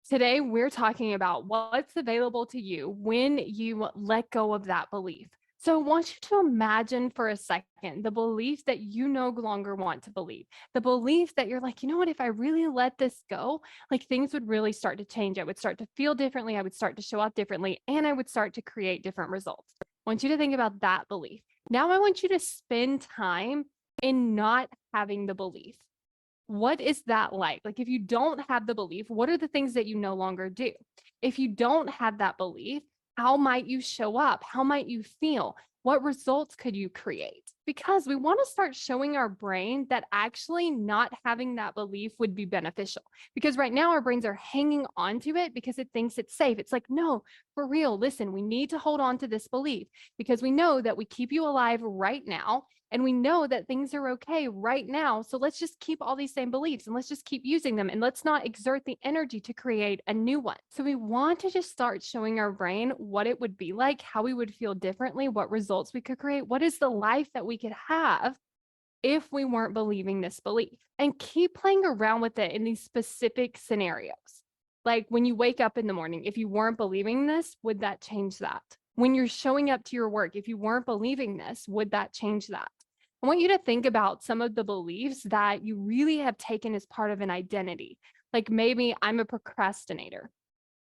Today, we're talking about what's available to you when you let go of that belief. So, I want you to imagine for a second the belief that you no longer want to believe, the belief that you're like, you know what, if I really let this go, like things would really start to change. I would start to feel differently. I would start to show up differently, and I would start to create different results. I want you to think about that belief. Now, I want you to spend time in not having the belief. What is that like? Like, if you don't have the belief, what are the things that you no longer do? If you don't have that belief, how might you show up? How might you feel? What results could you create? Because we want to start showing our brain that actually not having that belief would be beneficial. Because right now, our brains are hanging on to it because it thinks it's safe. It's like, no, for real, listen, we need to hold on to this belief because we know that we keep you alive right now and we know that things are okay right now. So let's just keep all these same beliefs and let's just keep using them and let's not exert the energy to create a new one. So we want to just start showing our brain what it would be like, how we would feel differently, what results we could create, what is the life that we could have if we weren't believing this belief, and keep playing around with it in these specific scenarios. Like when you wake up in the morning, if you weren't believing this, would that change that? When you're showing up to your work, if you weren't believing this, would that change that? I want you to think about some of the beliefs that you really have taken as part of an identity. Like maybe I'm a procrastinator.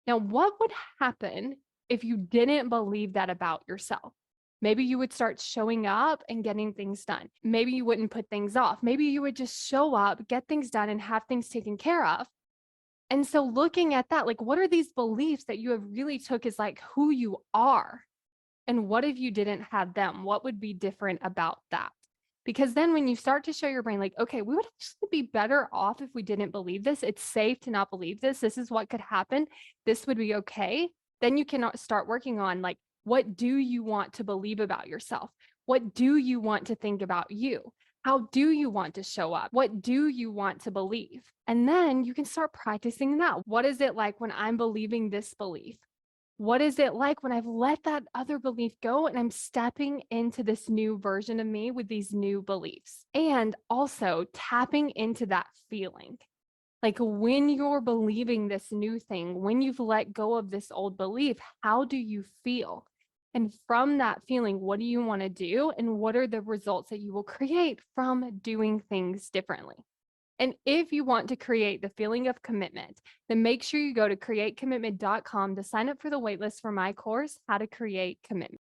Now, what would happen if you didn't believe that about yourself? Maybe you would start showing up and getting things done. Maybe you wouldn't put things off. Maybe you would just show up, get things done, and have things taken care of. And so looking at that, like what are these beliefs that you have really took as like who you are? And what if you didn't have them? What would be different about that? Because then when you start to show your brain, like, okay, we would actually be better off if we didn't believe this. It's safe to not believe this. This is what could happen. This would be okay. Then you can start working on like, what do you want to believe about yourself? What do you want to think about you? How do you want to show up? What do you want to believe? And then you can start practicing that. What is it like when I'm believing this belief? What is it like when I've let that other belief go and I'm stepping into this new version of me with these new beliefs? And also tapping into that feeling. Like when you're believing this new thing, when you've let go of this old belief, how do you feel? And from that feeling, what do you want to do? And what are the results that you will create from doing things differently? And if you want to create the feeling of commitment, then make sure you go to createcommitment.com to sign up for the waitlist for my course, How to Create Commitment.